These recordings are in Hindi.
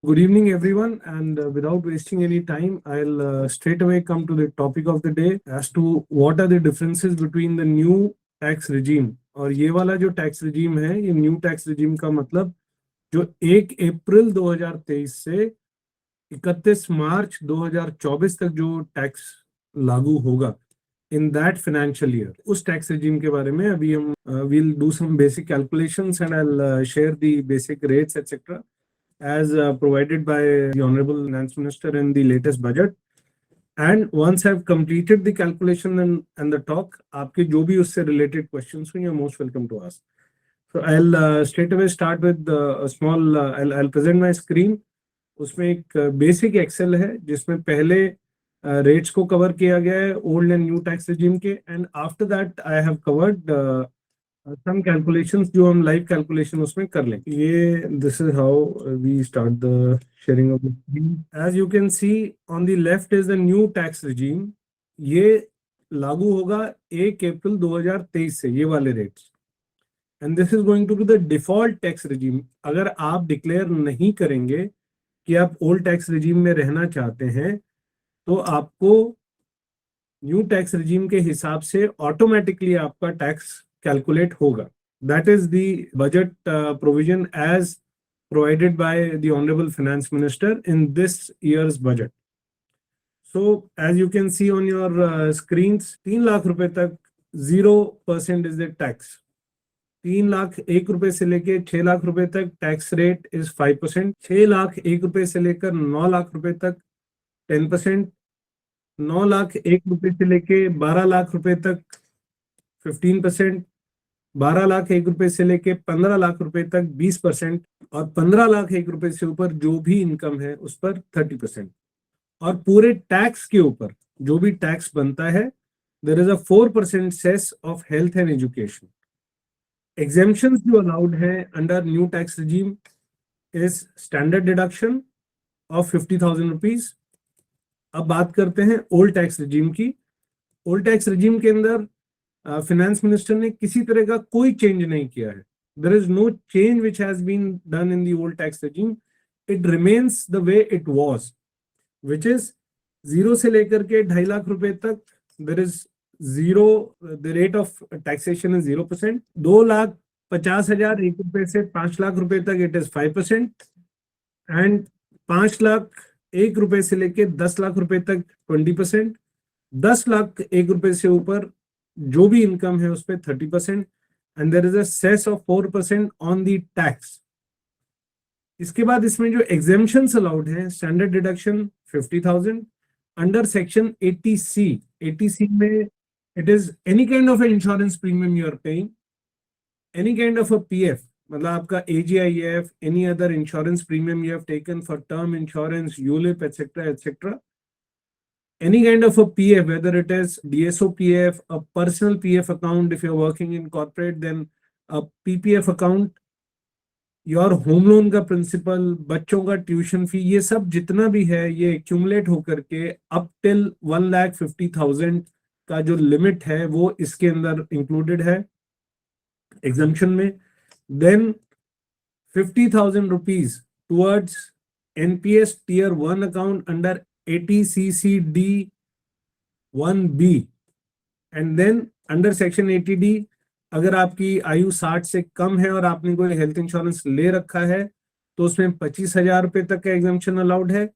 Good evening, everyone. And without wasting any time, I'll straight away come to the topic of the day as to what are the differences between the new tax regime. और ये वाला जो टैक्स regime है, ये न्यू टैक्स regime का मतलब जो 1 अप्रैल 2023 से 31 मार्च 2024 तक जो टैक्स लागू होगा इन दैट फाइनेंशियल ईयर, उस टैक्स regime के बारे में अभी हम we'll do some basic calculations and I'll share the basic rates etc. as provided by the Honorable Finance Minister in the latest budget. And once I've completed the calculation and the talk, आपके जो भी उससे related questions हो, you're most welcome to ask. So I'll straight away start with a small. I'll present my screen. उसमें एक basic Excel है जिसमें पहले rates को cover किया गया है old and new tax regime के, and after that I have covered some calculations जो हम live calculation उसमें कर लें. ये this is how we start the sharing of the screen. As you can see on the left is the new tax regime. ये लागू होगा 1 अप्रैल 2023 से, ये वाले rates. And this is going to be the default tax regime. अगर आप declare नहीं करेंगे कि आप old tax regime में रहना चाहते हैं, तो आपको न्यू टैक्स regime के हिसाब से ऑटोमेटिकली आपका टैक्स कैलकुलेट होगा. That is the budget provision as provided by the Honorable Finance Minister in this year's budget. So as you can see on your screens, 3 lakh रुपए तक 0% is the tax. 3 लाख 1 रुपए से लेके 6 लाख रुपए तक टैक्स रेट इज 5%. 6 लाख 1 रुपए से लेकर 9 लाख रुपए तक 10%. 9 लाख 1 रुपए से लेके 12 लाख रुपए तक 15%. 12 लाख 1 रुपए से लेके 15 लाख रुपए तक 20%. और 15 लाख 1 रुपए से ऊपर जो भी इनकम है उस पर 30%. और पूरे टैक्स के ऊपर जो भी टैक्स बनता है, there is a 4% cess of health and education. Exemptions जो अलाउड है under new tax regime is standard deduction of 50,000 rupees. अब बात करते हैं ओल्ड टैक्स regime की. ओल्ड टैक्स regime के अंदर फाइनेंस मिनिस्टर ने किसी तरह का कोई चेंज नहीं किया है. There is no change which has been done in the old tax regime. It remains the way it was, which is 0 से लेकर के 2.5 लाख रुपए तक there is zero. The rate of taxation is 0%. 2,50,000 1 रुपए से 5 लाख रुपए तक इट इज 5%. एंड 5 लाख 1 रुपए से लेके 10 लाख रुपए तक 20%. 10 लाख 1 रुपए से ऊपर जो भी इनकम है उस पर 30%. And there is a cess of 4% on the tax. इसके बाद इसमें जो एग्जेम्पशंस अलाउड हैं, standard deduction 50,000 under section 80C. 80C में it is any kind of an insurance premium you are paying, any kind of a PF, मतलब आपका AGIF, any other insurance premium you have taken for term insurance, ULIP, etc., etc. Any kind of a PF, whether it is DSO PF, a personal PF account, if you're working in corporate, then a PPF account, your home loan का प्रिंसिपल, बच्चों का ट्यूशन फी, ये सब जितना भी है ये एक्यूमुलेट होकर के अप टिल 1,50,000 का जो लिमिट है वो इसके अंदर इंक्लूडेड है एग्जम्पशन में. Then 50,000 rupees towards NPS Tier 1 account under 80CCD 1B. And then under section 80D अगर आपकी आयु 60 से कम है और आपने कोई हेल्थ इंश्योरेंस ले रखा है तो उसमें 25,000 रुपए तक का एग्जम्पशन अलाउड है.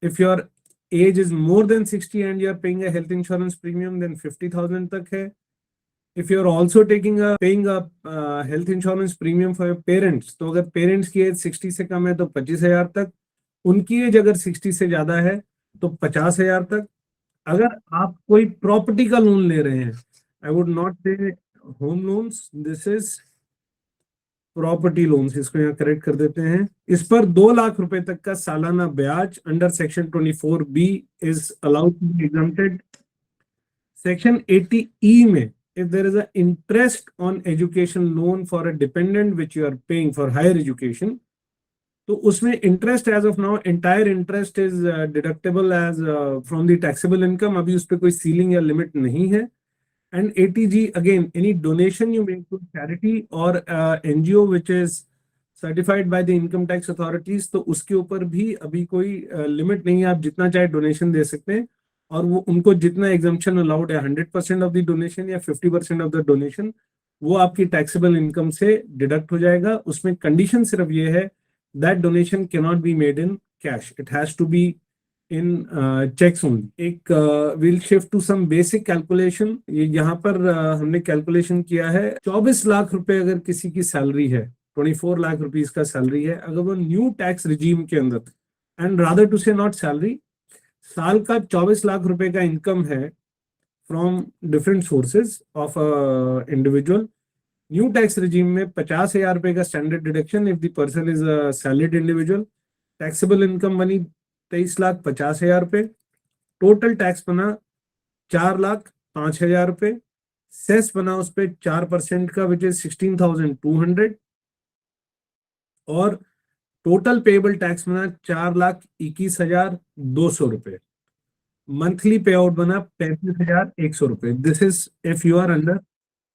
If your age is more than 60 and you are paying a health insurance premium, then 50,000 तक है. If you are also paying a health insurance premium for your parents, तो अगर पेरेंट्स की एज 60 से कम है तो 25,000 तक. उनकी एज अगर 60 से ज्यादा है तो 50,000 तक. अगर आप कोई प्रॉपर्टी का लोन ले रहे हैं, आई वुड नॉट से home loans, this is property loans, इसको यहाँ करेक्ट कर देते हैं. इस पर 2 लाख रुपए तक का सालाना ब्याज under section 24B is allowed to be exempted. Section 80E में if there is an interest on education loan for a dependent which you are paying for higher education, तो उसमें interest as of now entire interest is deductible as from the taxable income. अभी उस पर कोई सीलिंग या लिमिट नहीं है. And 80G, again, any donation you make to charity or NGO which is certified by the income tax authorities, तो उसके ऊपर भी अभी कोई लिमिट नहीं है, आप जितना चाहे डोनेशन दे सकते हैं। और वो उनको जितना एग्जम्पशन अलाउड है, 100% ऑफ द डोनेशन या 50% ऑफ द डोनेशन, वो आपकी टैक्सेबल इनकम से डिडक्ट हो जाएगा। उसमें कंडीशन सिर्फ ये है, that donation can not be made in cash, it has to be in cheques only. एक will shift to some basic calculation. ये यहाँ पर हमने कैलकुलेशन किया है, 24 लाख रुपए अगर किसी की सैलरी है, 24 लाख रुपीज का सैलरी है, अगर वो न्यू टैक्स रिजीम के अंदर, एंड रादर टू से नॉट सैलरी, साल का 24 लाख रुपए का इनकम है from different sources of individual, new tax regime में 50,000 रुपए का standard deduction if the person is a salaried individual. Taxable income बनी 23,50,000 रुपए, टोटल टैक्स बना 4,05,000 रुपए, सेस बना उस पर 4% का विच इज 16,200, और टोटल पेबल टैक्स बना 4,21,200 रुपए। मंथली पे आउट बना 35,100 रुपए। This is if you are under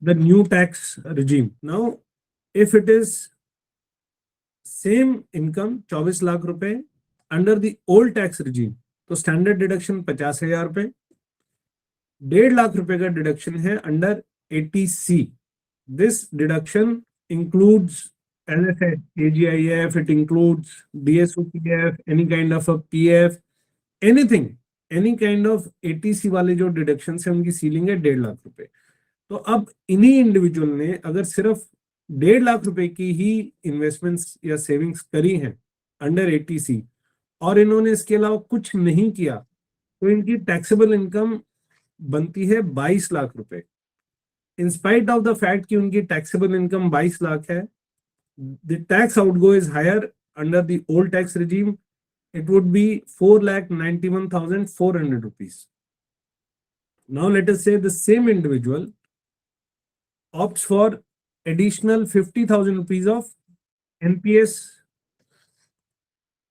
the new tax regime. Now if it is same income 24 lakh रुपए under the old tax regime, तो स्टैंडर्ड डिडक्शन 50,000 रुपए, 1.5 लाख रुपए का डिडक्शन है under 80C। This deduction includes, as I said, AGIF, it includes DSOPF, any kind of a PF, anything, any kind of ATC वाले जो डिडक्शन है उनकी सीलिंग है 1.5 लाख रुपए। तो अब इन्हीं इंडिविजुअल ने अगर सिर्फ 1.5 लाख रुपए की ही इन्वेस्टमेंट्स या सेविंग्स करी हैं अंडर ATC, और इन्होंने इसके अलावा कुछ नहीं किया, तो इनकी टैक्सेबल इनकम बनती है 22 लाख रुपए। In spite of the fact कि उनकी टैक्सेबल इनकम 22 लाख है, the tax outgo is higher under the old tax regime. It would be 4,91,400 rupees. Now let us say the same individual opts for additional 50,000 rupees of NPS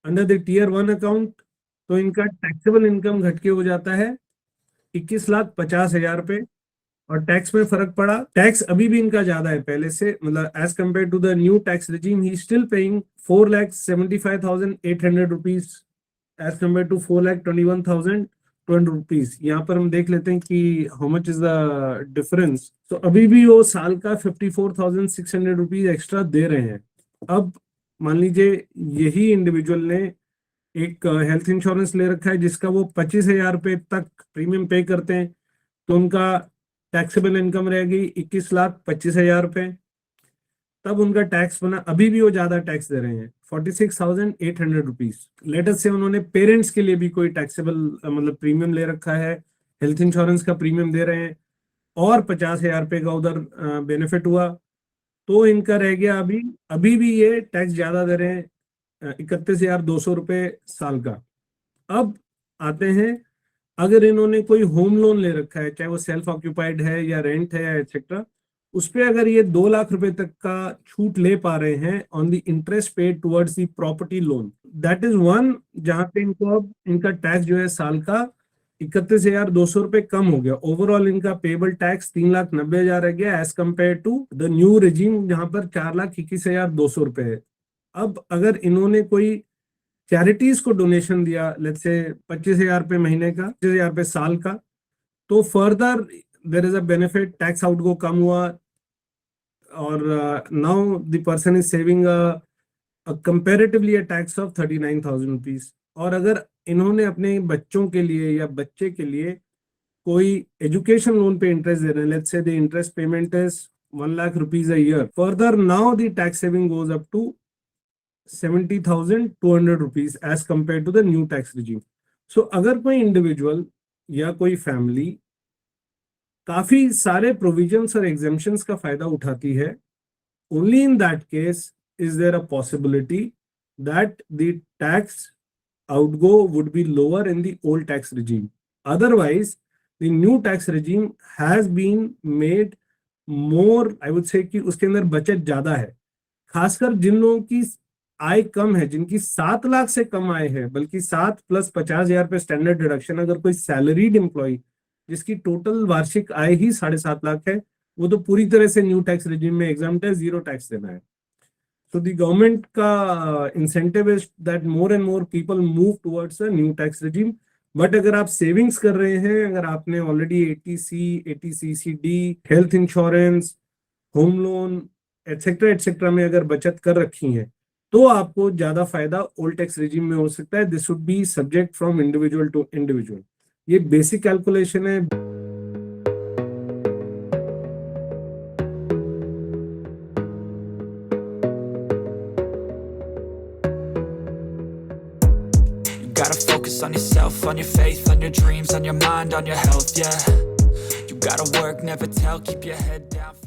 under the tier 1 account, तो इनका टैक्सेबल इनकम घट के हो जाता है 21,50,000 रुपए, और टैक्स में फर्क पड़ा। टैक्स अभी भी इनका ज्यादा है पहले से, मतलब as compare to the new tax regime ही still paying 4,75,800 rupees as compare to 4,21,200 rupees. यहाँ पर हम देख लेते हैं कि how much is the difference. तो अभी भी वो साल का 54,600 रुपीज एक्स्ट्रा दे रहे हैं। अब मान लीजिए यही इंडिविजुअल ने एक हेल्थ इंश्योरेंस ले रखा है जिसका वो 25,000 रुपए तक प्रीमियम पे करते हैं, तो उनका टैक्सेबल इनकम रहेगी 21,25,000 रुपए। तब उनका टैक्स बना, अभी भी वो ज्यादा टैक्स दे रहे हैं 46,800 रुपीज। लेटर से उन्होंने पेरेंट्स के लिए भी कोई टैक्सेबल मतलब प्रीमियम ले रखा है, हेल्थ इंश्योरेंस का प्रीमियम दे रहे हैं, और 50,000 रुपए का उधर बेनिफिट हुआ, तो इनका रह गया अभी भी ये टैक्स ज्यादा दे रहे हैं 31,200 रुपए साल का। अब आते हैं, अगर इन्होंने कोई होम लोन ले रखा है, चाहे वो सेल्फ ऑक्यूपाइड है या रेंट है या एक्सेट्रा, उस पे अगर ये 2 लाख रुपए तक का छूट ले पा रहे हैं on the interest paid towards the property loan, that is one जहां पे इनको अब इनका टैक्स जो है साल का 31,200 रुपए कम हो गया। ओवरऑल इनका पेबल टैक्स 3,90,000 रह गया as compare to the new regime जहां पर 4,21,200 रुपए है। अब अगर इन्होंने कोई चैरिटीज को डोनेशन दिया, लेट्स से 25,000 रुपए महीने का, 25,000 रुपए साल का, तो further there is a benefit, tax outgo कम हुआ, और now the person is saving comparatively a tax of 39,000 rupees. और अगर इन्होंने अपने बच्चों के लिए या बच्चे के लिए कोई एजुकेशन लोन पे इंटरेस्ट दे रहे हैं, let's say the interest payment is 1 lakh rupees a year, further now the tax saving goes up to 70,200 rupees as compare to the new tax regime. So अगर कोई इंडिविजुअल या कोई फैमिली काफी सारे प्रोविजंस और एग्जेम्पशंस का फायदा उठाती है, only in that case is there a possibility that the tax outgo would be lower in the old tax regime. Otherwise, the new tax regime has been made more, I would say कि उसके अंदर बचत ज्यादा है, खासकर जिन लोगों की आय कम है, जिनकी 7 लाख से कम आय है, बल्कि 7 + 50,000 रुपए स्टैंडर्ड डिडक्शन। अगर कोई सैलरीड एम्प्लॉय जिसकी टोटल वार्षिक आय ही 7.5 लाख है, वो तो पूरी तरह से न्यू टैक्स रिजीम में एग्जाम्प्ट है, जीरो टैक्स देना है। So the government का incentive is that more and more people move towards a new tax regime. But अगर आप सेविंग्स कर रहे हैं, अगर आपने already 80C, 80CCD, health insurance, home loan etcetera etcetera में अगर बचत कर रखी है, तो आपको ज्यादा फायदा ओल्ड टैक्स रिजीम में हो सकता है. This would be subject from individual to individual. ये बेसिक कैलकुलेशन है. Gotta focus on yourself, on your faith, on your dreams, on your mind, on your health, yeah. You gotta work, never tell, keep your head down.